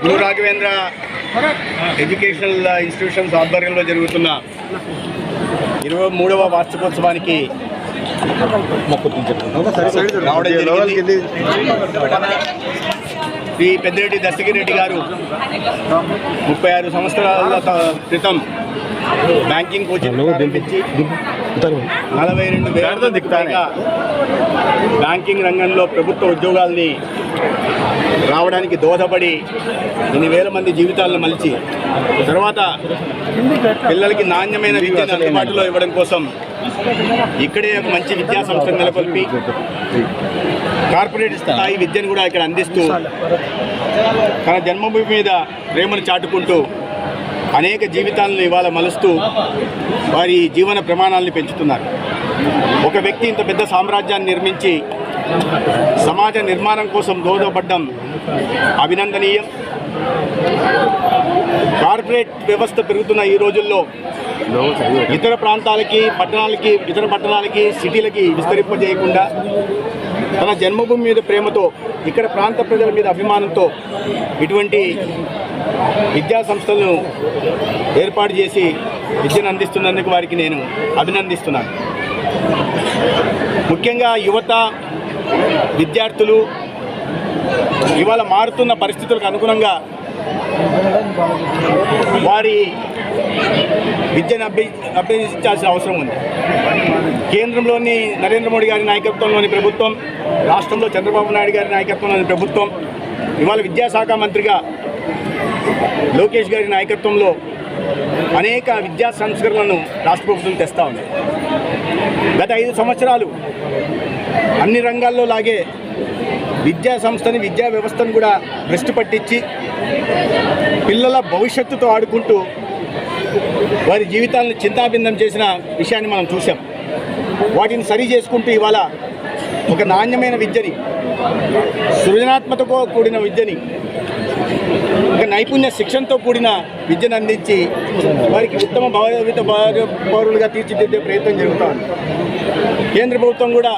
గురు Raghavendra educational institutions ఆధ్వర్యంలో జరుగుతున్న 23వ వార్షికోత్సవానికి రావడం జరిగింది. శ్రీ పెద్దిరెడ్డి దస్తగిరెడ్డి గారు 36 సంవత్సరాల క్రితం బ్యాంకింగ్ కోచింగ్ ప్రారంభించి 42,000 పైగా బ్యాంకింగ్ రంగంలో ప్రభుత్వ ఉద్యోగాల్ని రావడానికి దోహదపడి 8,000 మంది జీవితాలను మలిచి తర్వాత పిల్లలకి నాణ్యమైన విద్యను అందుబాటులో ఇవ్వడం కోసం ఇక్కడే ఒక మంచి విద్యా సంస్థను నెలకొల్పి కార్పొరేట్ స్థాయి విద్యను కూడా ఇక్కడ అందిస్తూ తన జన్మభూమి మీద ప్రేమను చాటుకుంటూ అనేక జీవితాలను ఇవాళ మలుస్తూ వారి జీవన ప్రమాణాలను పెంచుతున్నారు. ఒక వ్యక్తి ఇంత పెద్ద సామ్రాజ్యాన్ని నిర్మించి సమాజ నిర్మాణం కోసం దోహదపడడం అభినందనీయం. కార్పొరేట్ వ్యవస్థ పెరుగుతున్న ఈ రోజుల్లో ఇతర ప్రాంతాలకి ఇతర పట్టణాలకి సిటీలకి విస్తరింపజేయకుండా తన జన్మభూమి మీద ప్రేమతో ఇక్కడ ప్రాంత ప్రజల మీద అభిమానంతో ఇటువంటి విద్యా సంస్థలను ఏర్పాటు చేసి విద్యను అందిస్తున్నందుకు వారికి నేను అభినందిస్తున్నాను. ముఖ్యంగా యువత విద్యార్థులు ఇవాళ మారుతున్న పరిస్థితులకు అనుగుణంగా వారి విద్యను అభ్యసించాల్సిన అవసరం ఉంది. కేంద్రంలోని నరేంద్ర మోడీ గారి నాయకత్వంలోని ప్రభుత్వం, రాష్ట్రంలో చంద్రబాబు నాయుడు గారి నాయకత్వంలోని ప్రభుత్వం, ఇవాళ విద్యాశాఖ మంత్రిగా లోకేష్ గారి నాయకత్వంలో అనేక విద్యా సంస్కరణలను రాష్ట్ర ప్రభుత్వం తెస్తూ ఉంది. గత 5 సంవత్సరాలు అన్ని రంగాల్లో లాగే విద్యా సంస్థని విద్యా వ్యవస్థను కూడా భ్రష్టు పట్టించి పిల్లల భవిష్యత్తుతో ఆడుకుంటూ వారి జీవితాలను చింతాభిన్నం చేసిన విషయాన్ని మనం చూసాం. వాటిని సరి చేసుకుంటూ ఇవాళ ఒక నాణ్యమైన విద్యని, సృజనాత్మకతో కూడిన విద్యని, ఒక నైపుణ్య శిక్షణతో కూడిన విద్యను అందించి వారికి ఉత్తమ భావిత పౌరులుగా తీర్చిదిద్దే ప్రయత్నం జరుగుతూ ఉంది. కేంద్ర ప్రభుత్వం కూడా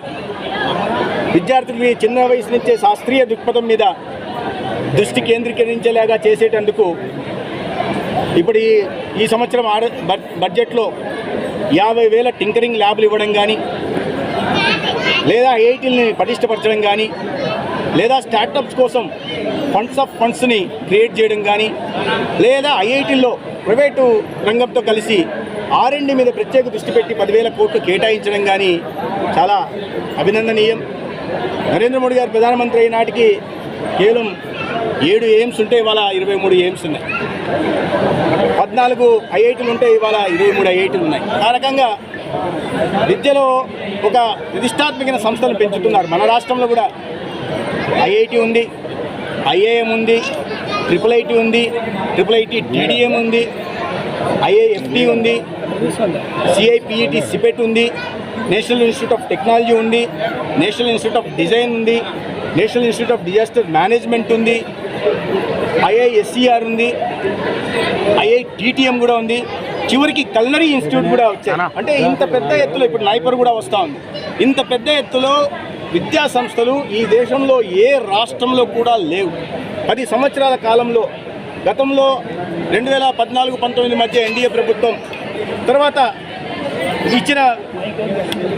విద్యార్థులని చిన్న వయసు నుంచే శాస్త్రీయ దృక్పథం మీద దృష్టి కేంద్రీకరించేలాగా చేసేటందుకు ఇప్పుడు ఈ సంవత్సరం బడ్జెట్లో 50,000 టింకరింగ్ ల్యాబ్లు ఇవ్వడం కానీ, లేదా ఐఐటీలని పటిష్టపరచడం కానీ, లేదా స్టార్టప్స్ కోసం ఫండ్స్ని క్రియేట్ చేయడం కానీ, లేదా ఐఐటీల్లో ప్రైవేటు రంగంతో కలిసి R&D మీద ప్రత్యేక దృష్టి పెట్టి 10,000 కోట్లు కేటాయించడం కానీ చాలా అభినందనీయం. నరేంద్ర మోడీ గారు ప్రధానమంత్రి అయిన నాటికి కేవలం 7 ఎయిమ్స్ ఉంటే ఇవాళ 23 ఎయిమ్స్ ఉన్నాయి. 14 ఐఐటీలు ఉంటే ఇవాళ 23 ఐఐటీలు ఉన్నాయి. ఆ రకంగా విద్యలో ఒక ప్రతిష్టాత్మకమైన సంస్థలు పెంచుతున్నారు. మన రాష్ట్రంలో కూడా ఐఐటి ఉంది, ఐఏఎం ఉంది, IIIT ఉంది, IIIT TDM ఉంది, IIFT ఉంది, CIPET సిపెట్ ఉంది, నేషనల్ ఇన్స్టిట్యూట్ ఆఫ్ టెక్నాలజీ ఉంది, నేషనల్ ఇన్స్టిట్యూట్ ఆఫ్ డిజైన్ ఉంది, national institute of disaster management ఉంది, IISER ఉంది, IITTM కూడా ఉంది, చివరికి కల్నరీ ఇన్స్టిట్యూట్ కూడా వచ్చాయి. అంటే ఇంత పెద్ద ఎత్తులో ఇప్పుడు నైపర్ కూడా వస్తూ ఉంది. ఇంత పెద్ద ఎత్తులో విద్యా సంస్థలు ఈ దేశంలో ఏ రాష్ట్రంలో కూడా లేవు. 10 సంవత్సరాల కాలంలో గతంలో 2014-19 మధ్య ఎన్డీఏ ప్రభుత్వం, తర్వాత ఇచ్చిన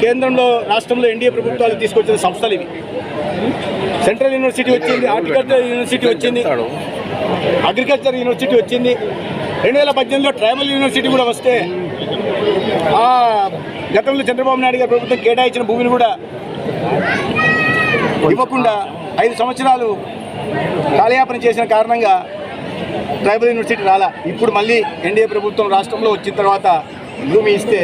కేంద్రంలో రాష్ట్రంలో ఎన్డీఏ ప్రభుత్వాలు తీసుకొచ్చిన సంస్థలు ఇవి. సెంట్రల్ యూనివర్సిటీ వచ్చింది, హార్టికల్చర్ యూనివర్సిటీ వచ్చింది, అగ్రికల్చర్ యూనివర్సిటీ వచ్చింది. 2018లో ట్రైబల్ యూనివర్సిటీ కూడా వస్తే ఆ గతంలో చంద్రబాబు నాయుడు గారి ప్రభుత్వం కేటాయించిన భూమిని కూడా ఇవ్వకుండా 5 సంవత్సరాలు కాలయాపన చేసిన కారణంగా ట్రైబల్ యూనివర్సిటీ రాలా. ఇప్పుడు మళ్ళీ ఎన్డీఏ ప్రభుత్వం రాష్ట్రంలో వచ్చిన తర్వాత భూమి ఇస్తే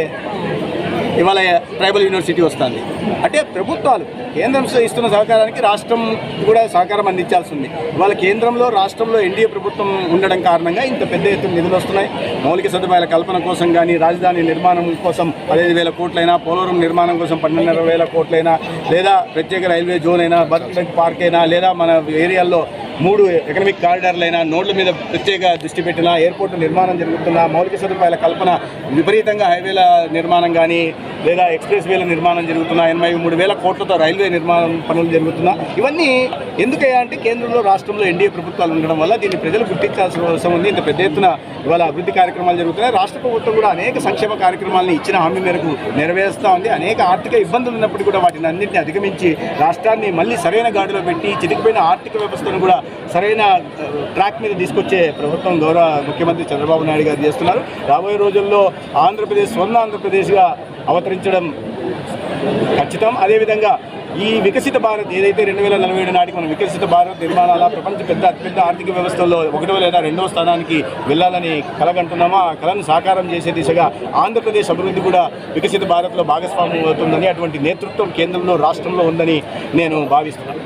ఇవాళ ట్రైబల్ యూనివర్సిటీ వస్తుంది. అంటే ప్రభుత్వాలు కేంద్రం ఇస్తున్న సహకారానికి రాష్ట్రం కూడా సహకారం అందించాల్సి ఉంది. ఇవాళ కేంద్రంలో రాష్ట్రంలో ఎన్డీఏ ప్రభుత్వం ఉండడం కారణంగా ఇంత పెద్ద ఎత్తున నిధులు వస్తున్నాయి. మౌలిక సదుపాయాల కల్పన కోసం కానీ, రాజధాని నిర్మాణం కోసం 15,000 కోట్లైనా, పోలవరం నిర్మాణం కోసం 12,500 కోట్లైనా, లేదా ప్రత్యేక రైల్వే జోన్ అయినా, బర్త్ పార్క్ అయినా, లేదా మన ఏరియాల్లో 3 ఎకనామిక్ కారిడార్లైనా, నోడ్ల మీద ప్రత్యేక దృష్టి పెట్టినా, ఎయిర్పోర్టు నిర్మాణం జరుగుతున్న, మౌలిక సదుపాయాల కల్పన విపరీతంగా, హైవేల నిర్మాణం కానీ, లేదా ఎక్స్ప్రెస్ వేల నిర్మాణం జరుగుతున్నా, 83,000 కోట్లతో రైల్వే నిర్మాణం పనులు జరుగుతున్నా, ఇవన్నీ ఎందుకయ్యా అంటే కేంద్రంలో రాష్ట్రంలో ఎన్డీఏ ప్రభుత్వాలు ఉండడం వల్ల దీన్ని ప్రజలు గుర్తించాల్సిన అవసరం ఉంది. ఇంత పెద్ద ఎత్తున ఇవాళ అభివృద్ధి కార్యక్రమాలు జరుగుతున్నాయి. రాష్ట్ర ప్రభుత్వం కూడా అనేక సంక్షేమ కార్యక్రమాలను ఇచ్చిన హామీ మేరకు నెరవేరుస్తూ ఉంది. అనేక ఆర్థిక ఇబ్బందులు ఉన్నప్పటికీ కూడా వాటిని అన్నింటినీ అధిగమించి రాష్ట్రాన్ని మళ్ళీ సరైన గాడిలో పెట్టి చితికిపోయిన ఆర్థిక వ్యవస్థను కూడా సరైన ట్రాక్ మీద తీసుకొచ్చే ప్రభుత్వం గౌరవ ముఖ్యమంత్రి చంద్రబాబు నాయుడు గారు చేస్తున్నారు. రాబోయే రోజుల్లో ఆంధ్రప్రదేశ్ స్వర్ణ ఆంధ్రప్రదేశ్గా అవతరించడం ఖచ్చితం. అదేవిధంగా ఈ వికసిత భారత్ ఏదైతే 2047 నాటికి మనం వికసిత భారత్ నిర్మాణాల ప్రపంచ అతిపెద్ద ఆర్థిక వ్యవస్థల్లో 1వ లేదా 2వ స్థానానికి వెళ్ళాలని కలగంటున్నామో ఆ కళను సాకారం చేసే దిశగా ఆంధ్రప్రదేశ్ అభివృద్ధి కూడా వికసిత భారత్లో భాగస్వామ్యం అవుతుందని, అటువంటి నేతృత్వం కేంద్రంలో రాష్ట్రంలో ఉందని నేను భావిస్తున్నాను.